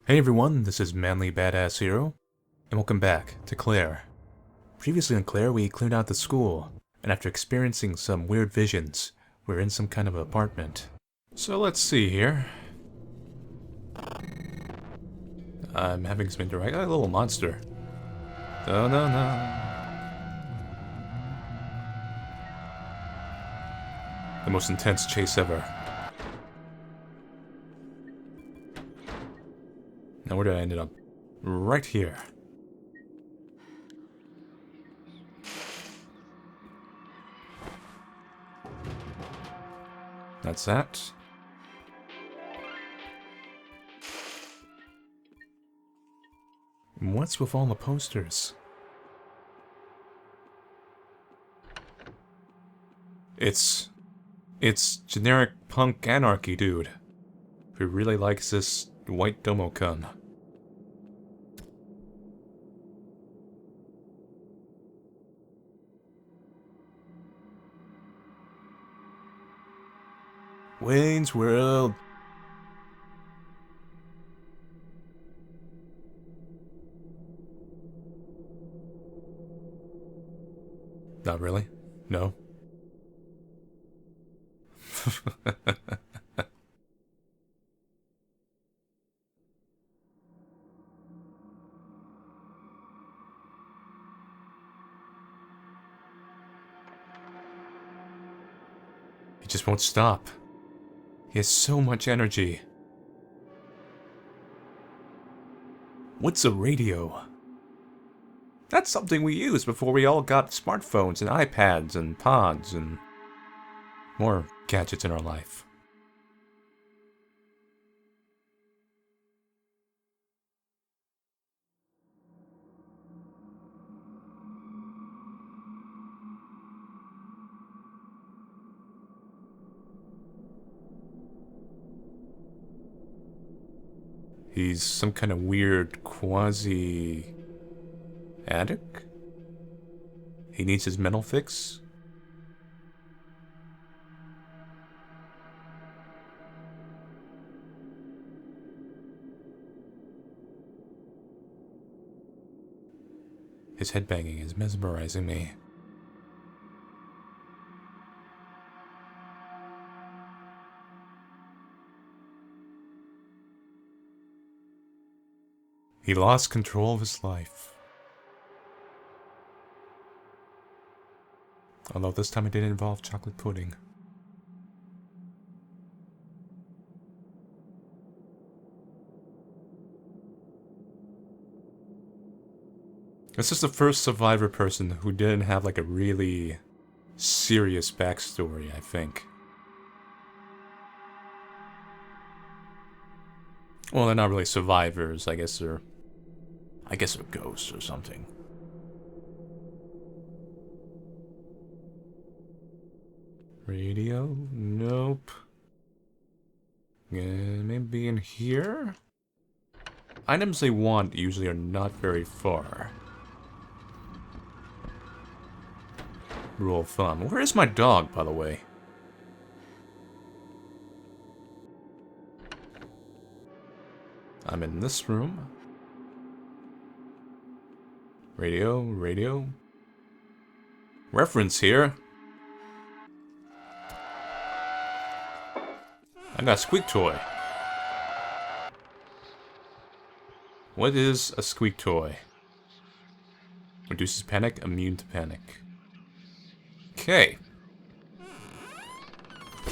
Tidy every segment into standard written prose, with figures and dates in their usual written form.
Hey everyone, this is Manly Badass Hero, and welcome back to Claire. Previously on Claire, we cleared out the school, and after experiencing some weird visions, we're in some kind of apartment. So let's see here. I'm having some interaction. A little monster. No, no, no. The most intense chase ever. Now where did I end up? Right here. That's that. What's with all the posters? It's generic punk anarchy dude who really likes this white Domokun. Wayne's World. Not really. No. He just won't stop. He has so much energy. What's a radio? That's something we used before we all got smartphones and iPads and pods and more gadgets in our life. He's some kind of weird quasi-addict? He needs his mental fix? His headbanging is mesmerizing me. He lost control of his life. Although this time it didn't involve chocolate pudding. This is the first survivor person who didn't have like a really serious backstory, I think. Well, they're not really survivors, I guess they're ghosts or something. Radio? Nope. Maybe in here? Items they want usually are not very far. Rule of thumb. Where is my dog, by the way? I'm in this room. Radio. Reference here. I got a squeak toy. What is a squeak toy? Reduces panic, immune to panic. Okay.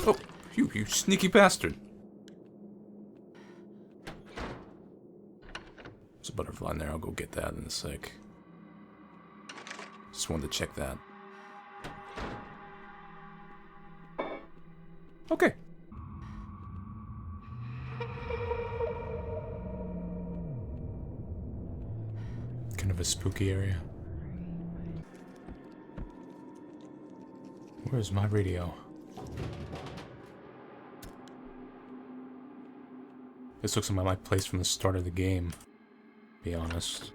Oh, you sneaky bastard. There's a butterfly in there, I'll go get that in a sec. Just wanted to check that. Okay. Kind of a spooky area. Where's my radio? This looks like my place from the start of the game, to be honest.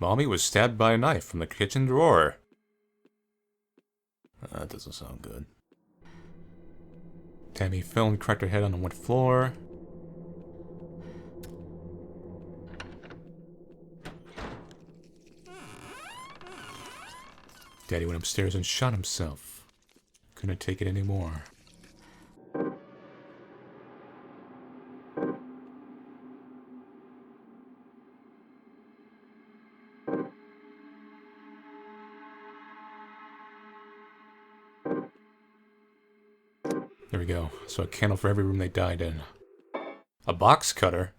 Mommy was stabbed by a knife from the kitchen drawer. That doesn't sound good. Damn, he fell and cracked her head on the wood floor. Daddy went upstairs and shot himself. Couldn't take it anymore. There we go. So a candle for every room they died in. A box cutter?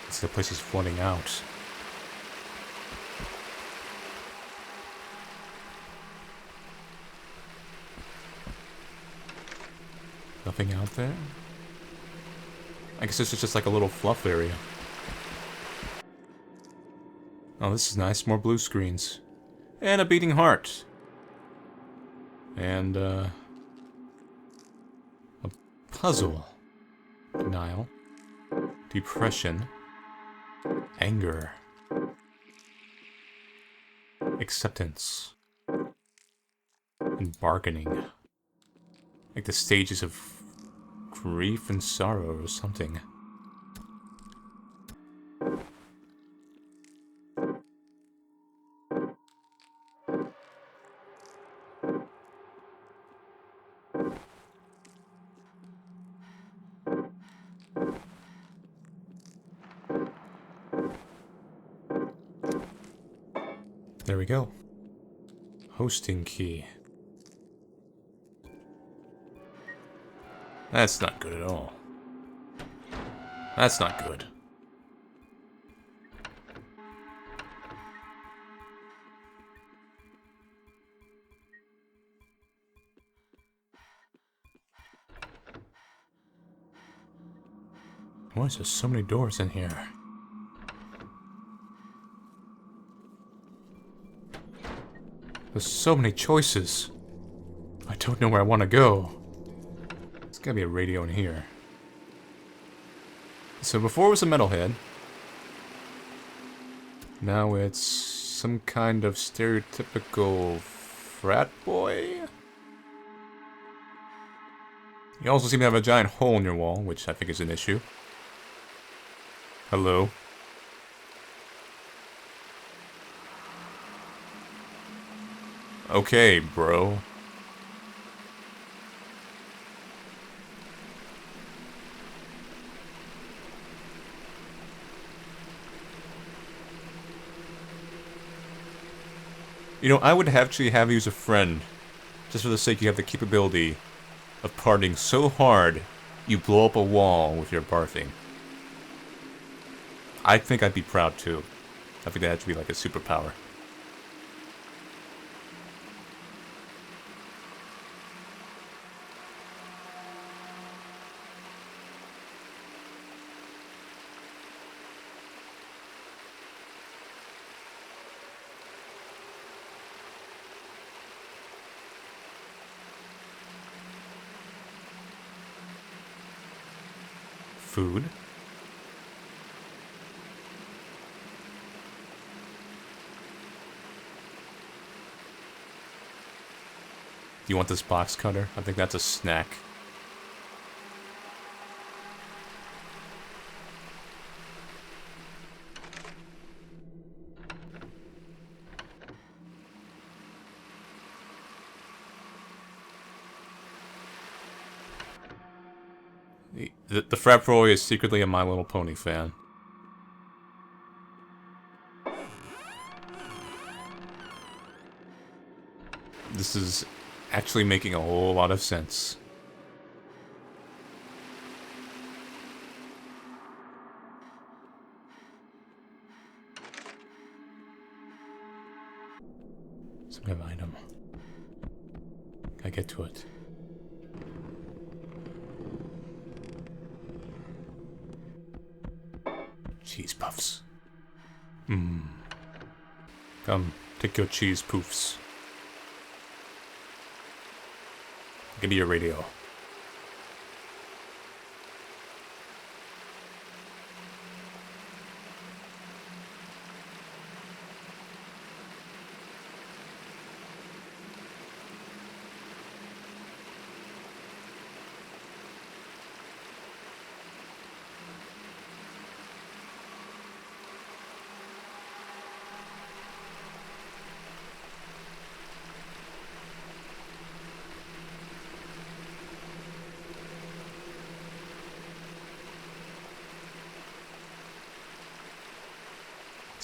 It's the place is flooding out. Nothing out there? I guess this is just like a little fluff area. Oh, this is nice. More blue screens. And a beating heart. And, a puzzle. Denial. Depression. Anger. Acceptance. And bargaining. Like the stages of grief and sorrow or something. There we go. Hosting key. That's not good at all. That's not good. Why is there so many doors in here? There's so many choices. I don't know where I want to go. There's gotta be a radio in here. So before it was a metalhead. Now it's some kind of stereotypical frat boy? You also seem to have a giant hole in your wall, which I think is an issue. Hello? Okay, bro. You know, I would actually have you as a friend, just for the sake you have the capability of partying so hard you blow up a wall with your barfing. I think I'd be proud too. I think that'd be like a superpower. Food. Do you want this box cutter? I think that's a snack. The frat boy is secretly a My Little Pony fan. This is actually making a whole lot of sense. Some kind of item. I get to it. Cheese puffs. Come, take your cheese poofs. Give me your radio.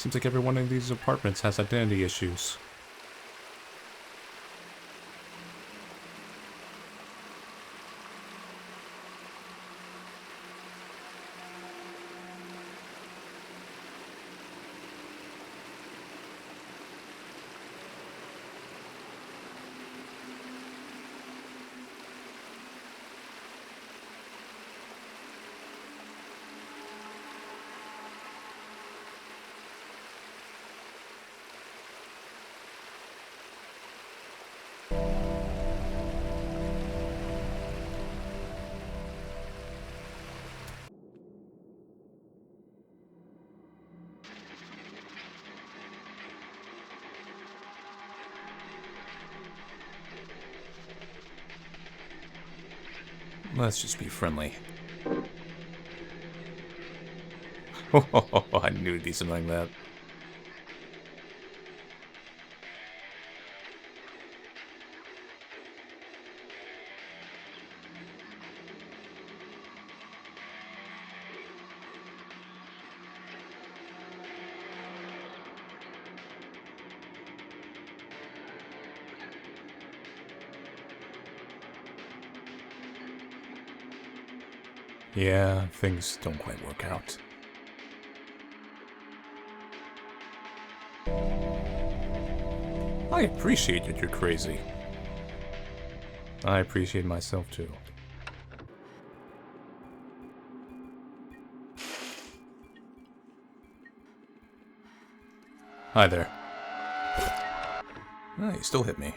Seems like every one of these apartments has identity issues. Let's just be friendly. Oh, I knew it'd be something like that. Yeah, things don't quite work out. I appreciate that you're crazy. I appreciate myself too. Hi there. Ah, you still hit me.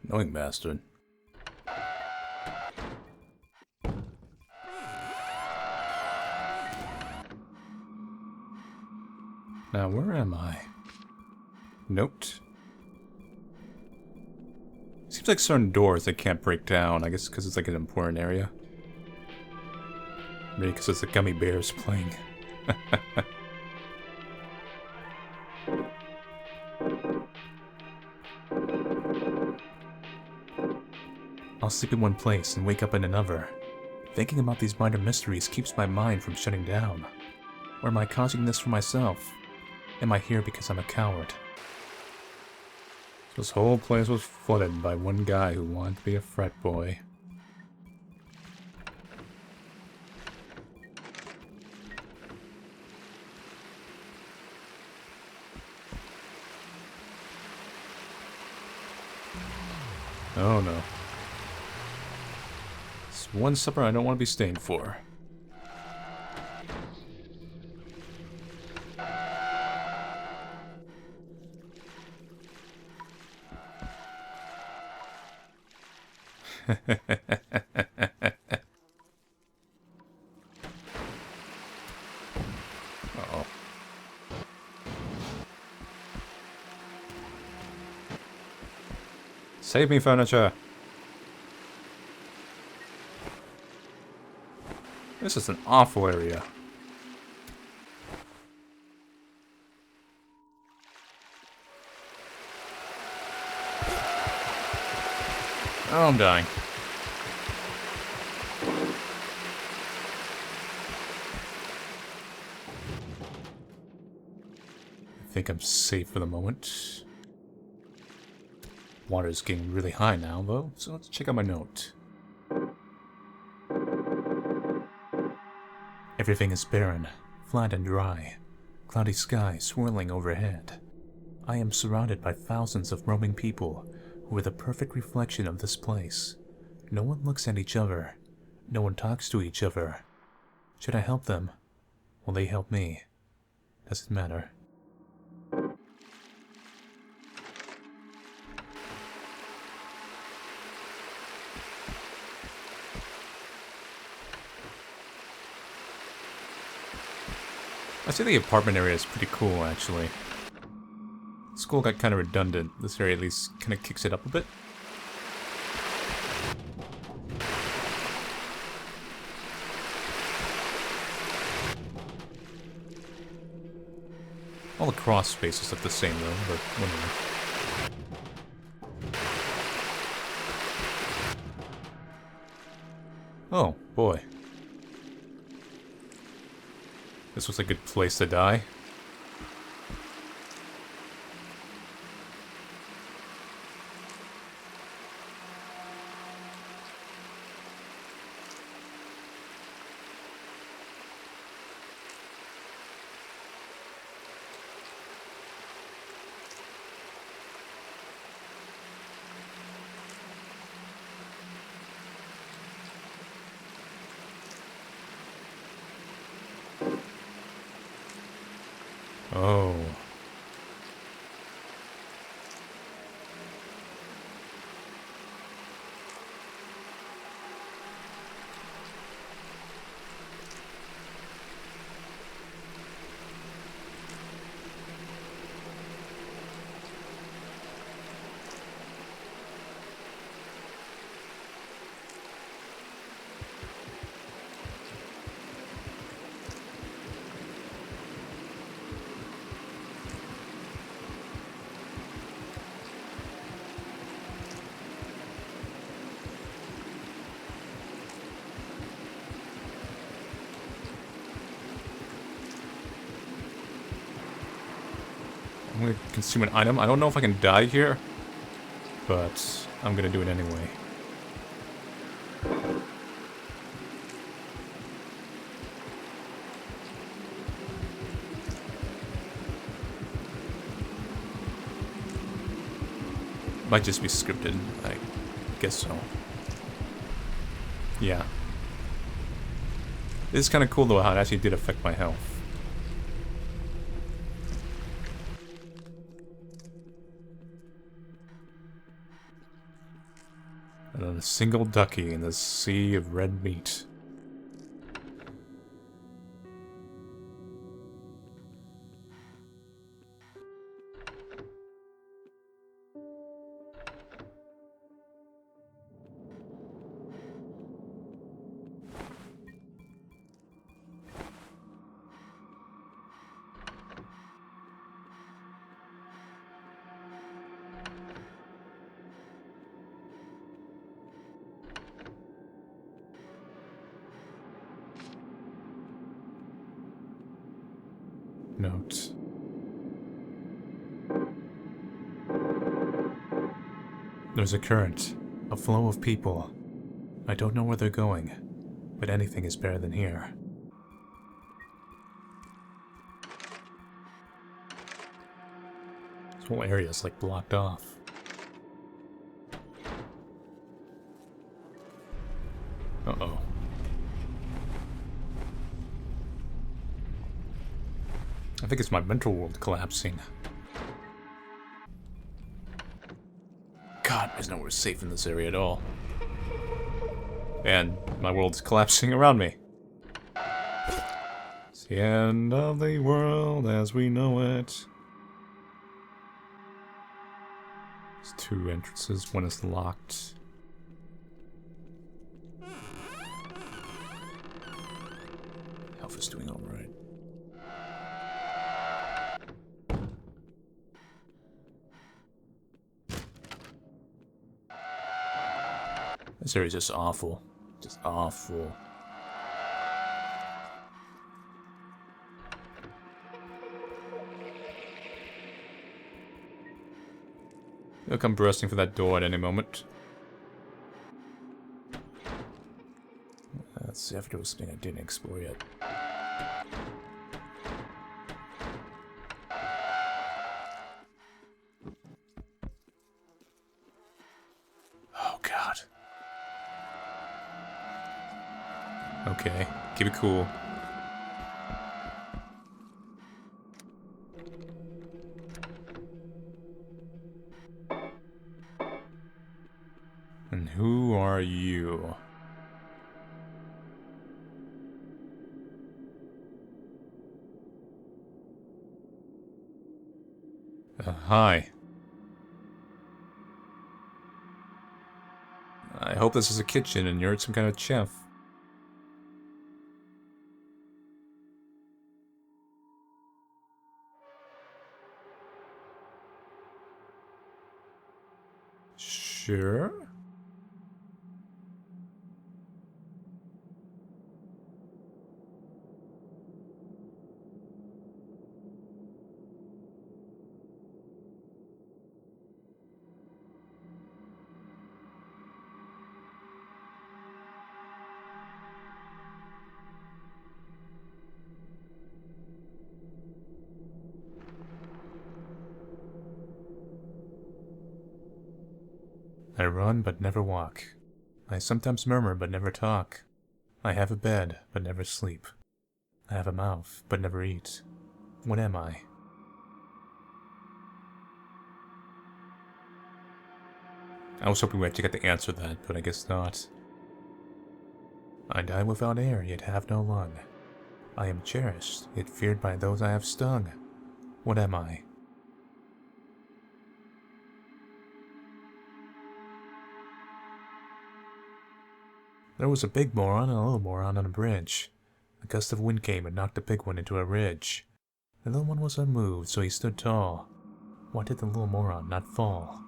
Annoying bastard. Now, where am I? Note. Seems like certain doors that can't break down. I guess because it's like an important area. Maybe because it's the gummy bears playing. I'll sleep in one place and wake up in another. Thinking about these minor mysteries keeps my mind from shutting down. Or am I causing this for myself? Am I here because I'm a coward? This whole place was flooded by one guy who wanted to be a frat boy. Oh no. It's one supper I don't want to be staying for. Uh-oh. Save me, furniture! This is an awful area. Oh, I'm dying. I think I'm safe for the moment. Water's getting really high now, though, so let's check out my note. Everything is barren, flat and dry. Cloudy sky swirling overhead. I am surrounded by thousands of roaming people who are the perfect reflection of this place. No one looks at each other. No one talks to each other. Should I help them? Will they help me? Does it matter? I say the apartment area is pretty cool, actually. School got kind of redundant. This area at least kind of kicks it up a bit. All the cross spaces look the same though, but whatever. Oh, boy. This was a good place to die. Oh. I'm gonna consume an item. I don't know if I can die here, but I'm gonna do it anyway. Might just be scripted, I guess so. Yeah. This is kind of cool though how it actually did affect my health. And then a single ducky in the sea of red meat. Note. There's a current, a flow of people. I don't know where they're going, but anything is better than here. This whole area is like blocked off. Uh-oh. I think it's my mental world collapsing. God, there's nowhere safe in this area at all. And my world's collapsing around me. It's the end of the world as we know it. There's two entrances, one is locked. Health is doing alright. This area is just awful. Just awful. They'll come bursting for that door at any moment. Let's see if there was something I didn't explore yet. Oh god. Okay, keep it cool. And who are you? Hi. I hope this is a kitchen and you're some kind of chef. Sure. I run but never walk. I sometimes murmur but never talk. I have a bed but never sleep. I have a mouth but never eat. What am I? I was hoping we had to get the answer to that, but I guess not. I die without air, yet have no lung. I am cherished, yet feared by those I have stung. What am I? There was a big moron and a little moron on a bridge. A gust of wind came and knocked the big one into a ridge. The little one was unmoved, so he stood tall. Why did the little moron not fall?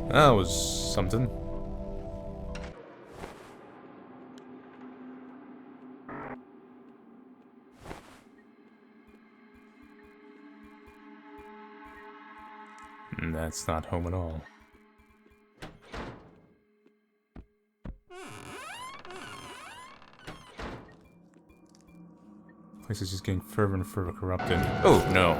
That was something. That's not home at all. Place is just getting further and further corrupted. Oh, no.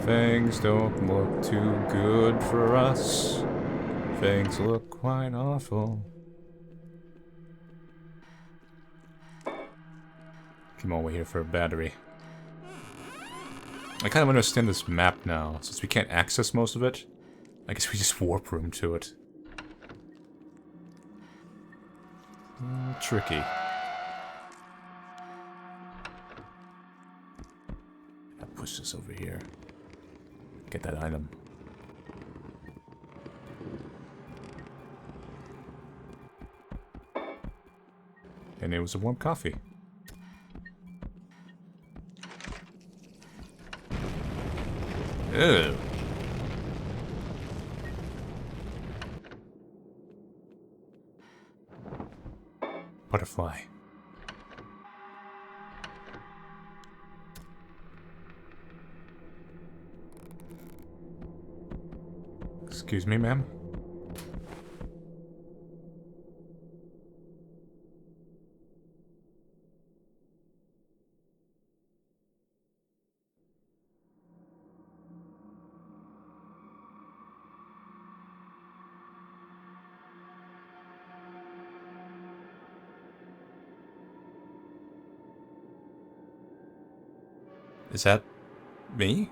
Things don't look too good for us. Things look quite awful. Come on, we're here for a battery. I kind of understand this map now, since we can't access most of it. I guess we just warp room to it. Tricky. I'll push this over here. Get that item. And it was a warm coffee. Ew. Butterfly. Excuse me, ma'am? Is that me?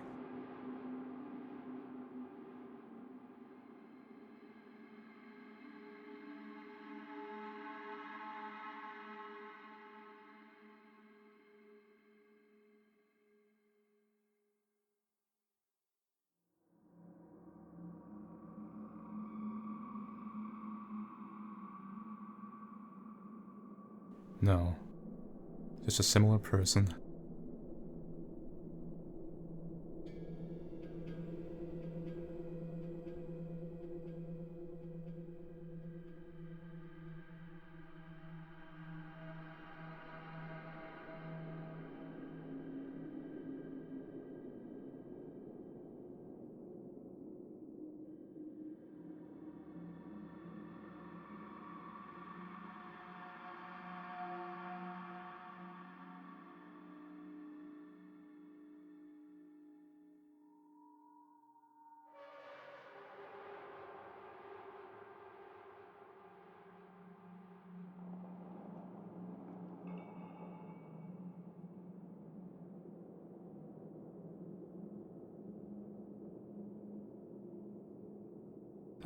No. Just a similar person.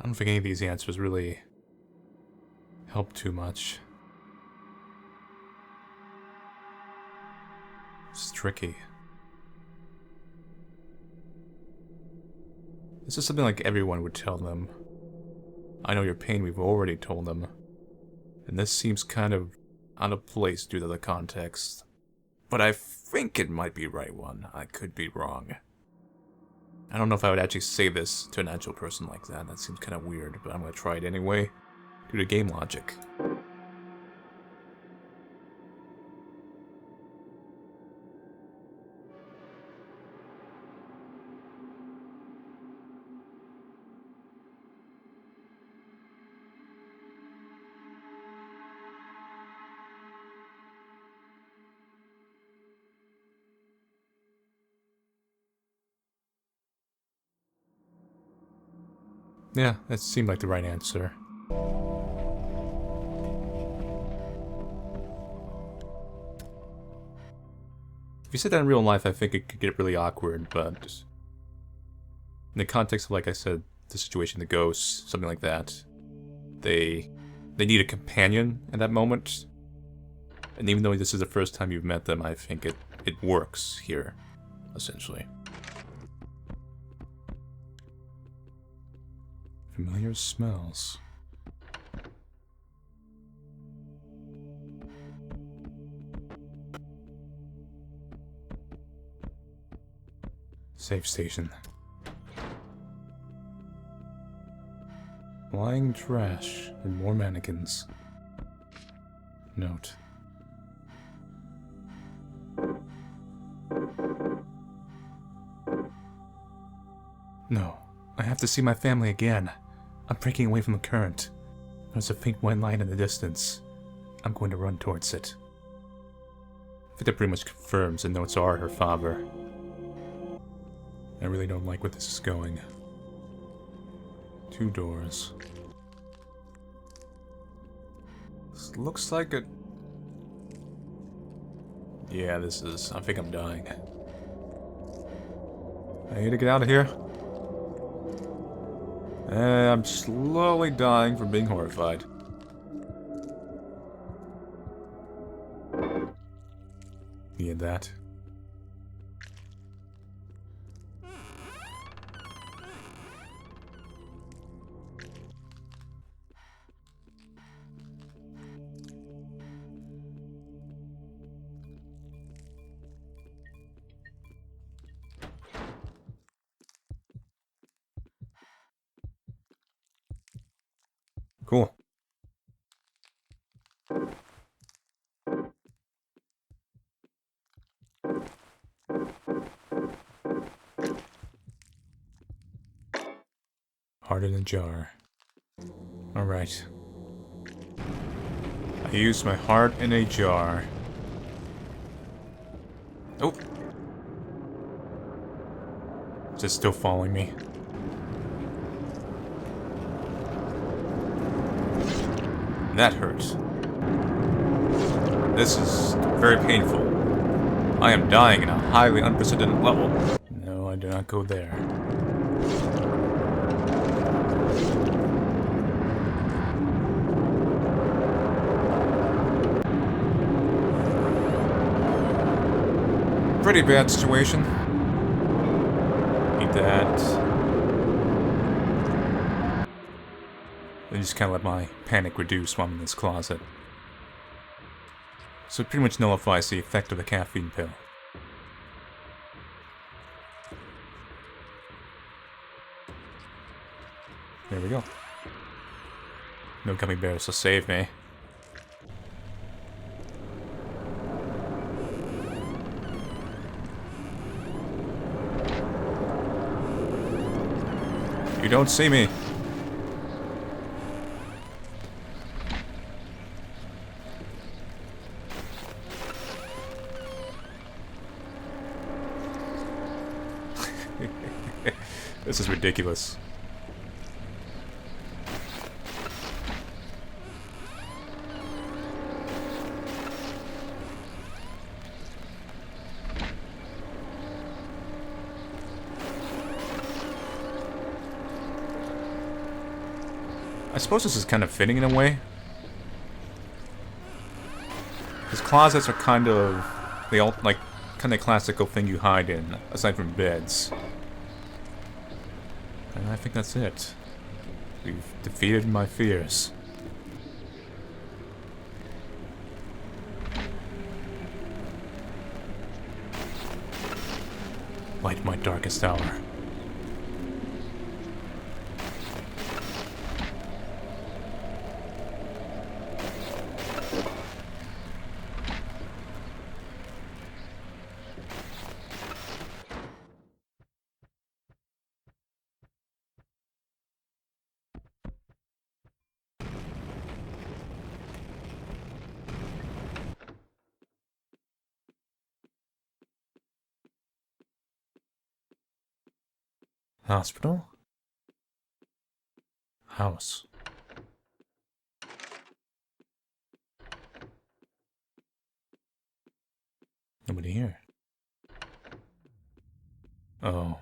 I don't think any of these answers really help too much. It's tricky. This is something like everyone would tell them. I know your pain, we've already told them. And this seems kind of out of place due to the context. But I think it might be right one. I could be wrong. I don't know if I would actually say this to an actual person like that. That seems kind of weird, but I'm going to try it anyway, due to game logic. Yeah, that seemed like the right answer. If you said that in real life, I think it could get really awkward, but in the context of, like I said, the situation, the ghosts, something like that, they need a companion at that moment. And even though this is the first time you've met them, I think it works here, essentially. Familiar smells. Safe station. Flying trash and more mannequins. Note. No, I have to see my family again. I'm breaking away from the current. There's a faint white line in the distance. I'm going to run towards it. I think that pretty much confirms the notes are her father. I really don't like where this is going. 2 doors. This looks like a... Yeah, this is... I think I'm dying. I need to get out of here. And I'm slowly dying from being horrified. Need that. Cool. Heart in a jar. Alright. I used my heart in a jar. Oh! Is it still following me? That hurts. This is very painful. I am dying at a highly unprecedented level. No, I do not go there. Pretty bad situation. Need that. I just kind of let my panic reduce while I'm in this closet. So it pretty much nullifies the effect of the caffeine pill. There we go. No gummy bears to save me. You don't see me. This is ridiculous. I suppose this is kind of fitting in a way. Because closets are kind of the kind of classical thing you hide in, aside from beds. And I think that's it. We've defeated my fears. Light my darkest hour. Hospital? House. Nobody here. Oh.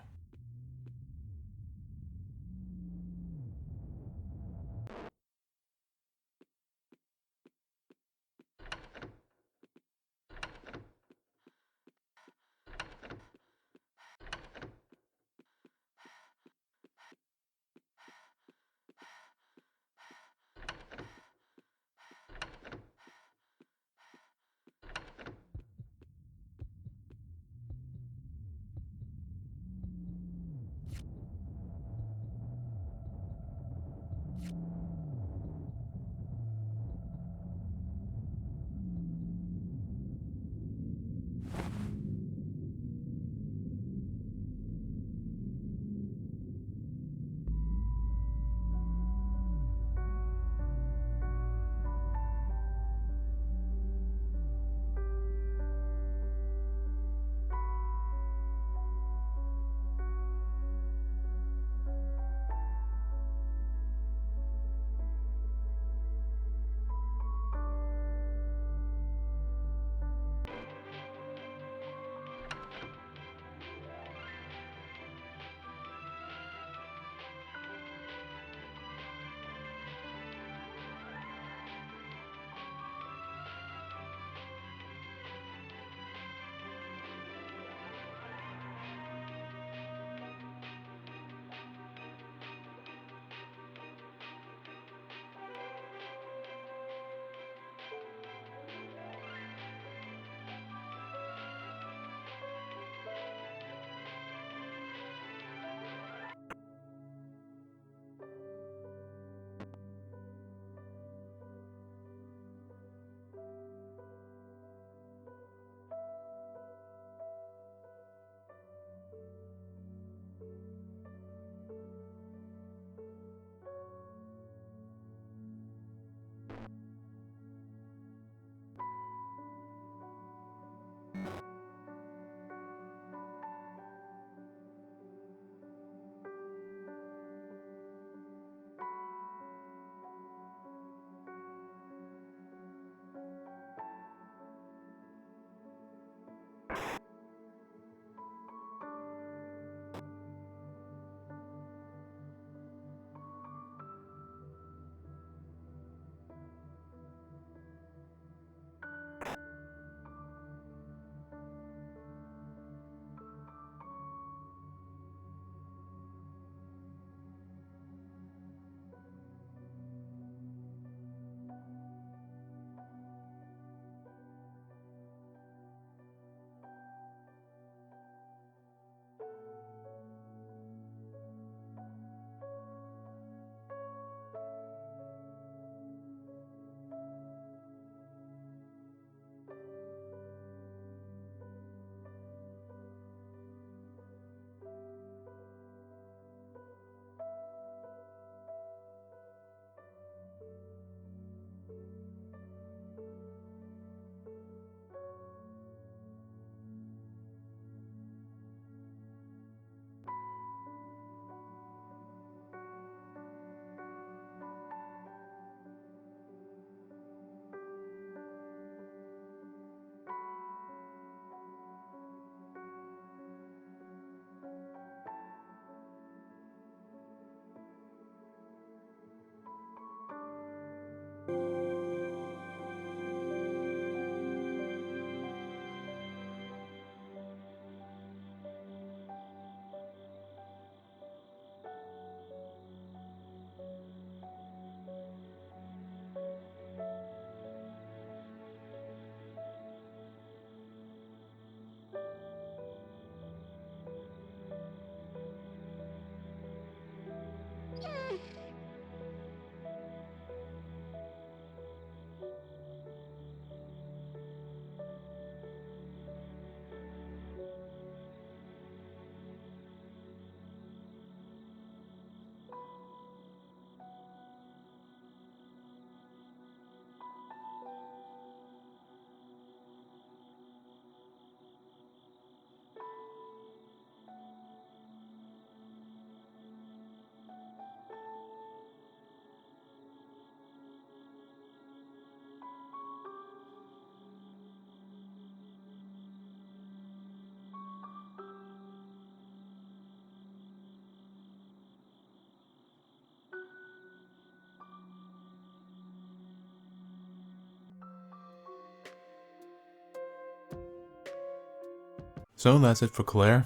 So that's it for Claire.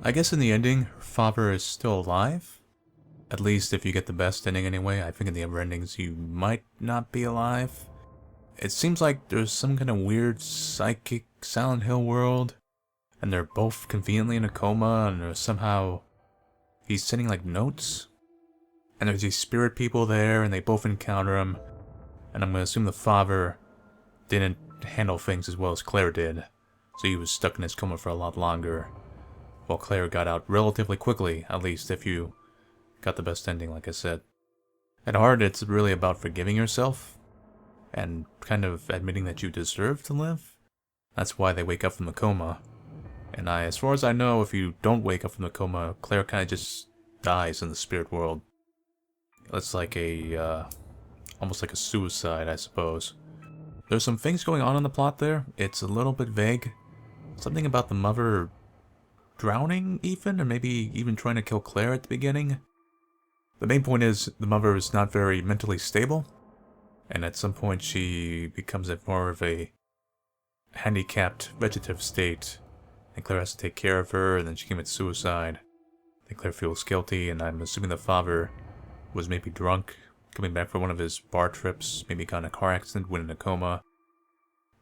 I guess in the ending, her father is still alive. At least if you get the best ending anyway. I think in the other endings you might not be alive. It seems like there's some kind of weird psychic Silent Hill world, and they're both conveniently in a coma, and there's somehow he's sending like notes, and there's these spirit people there, and they both encounter him, and I'm gonna assume the father didn't handle things as well as Claire did, so he was stuck in his coma for a lot longer, while Claire got out relatively quickly, at least if you got the best ending, like I said. At heart, it's really about forgiving yourself, and kind of admitting that you deserve to live. That's why they wake up from the coma. And as far as I know, if you don't wake up from the coma, Claire kind of just dies in the spirit world. It's like almost like a suicide, I suppose. There's some things going on in the plot there. It's a little bit vague. Something about the mother drowning, even, or maybe even trying to kill Claire at the beginning. The main point is the mother is not very mentally stable, and at some point she becomes more of a handicapped vegetative state, and Claire has to take care of her, and then she commits suicide. Then Claire feels guilty, and I'm assuming the father was maybe drunk, coming back from one of his bar trips, maybe got in a car accident, went in a coma,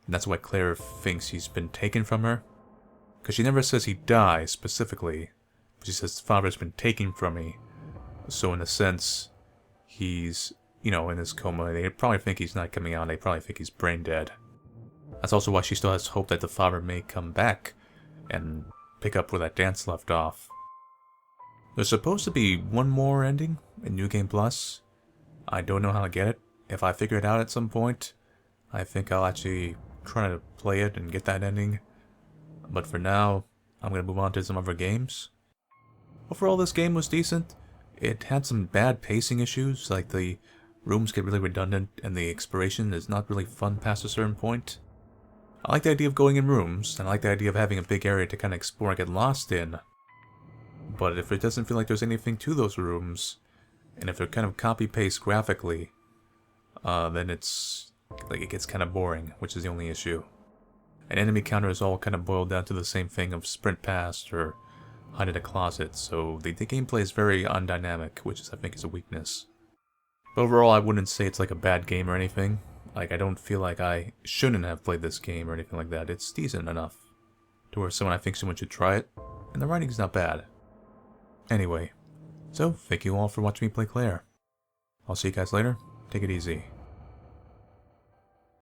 and that's why Claire thinks he's been taken from her. Because she never says he dies specifically, but she says the father's been taken from me. So in a sense, he's, in his coma. They probably think he's not coming out. They probably think he's brain dead. That's also why she still has hope that the father may come back and pick up where that dance left off. There's supposed to be one more ending in New Game Plus. I don't know how to get it. If I figure it out at some point, I think I'll actually try to play it and get that ending. But for now, I'm going to move on to some other games. Overall, this game was decent. It had some bad pacing issues, like the rooms get really redundant and the exploration is not really fun past a certain point. I like the idea of going in rooms, and I like the idea of having a big area to kind of explore and get lost in. But if it doesn't feel like there's anything to those rooms, and if they're kind of copy-paste graphically, then it's like it gets kind of boring, which is the only issue. And enemy counter is all kind of boiled down to the same thing of sprint past or hide in a closet, so the gameplay is very undynamic, which I think is a weakness. But overall, I wouldn't say it's like a bad game or anything. Like, I don't feel like I shouldn't have played this game or anything like that. It's decent enough to where I think someone should try it, and the writing's not bad. Anyway, so thank you all for watching me play Claire. I'll see you guys later. Take it easy.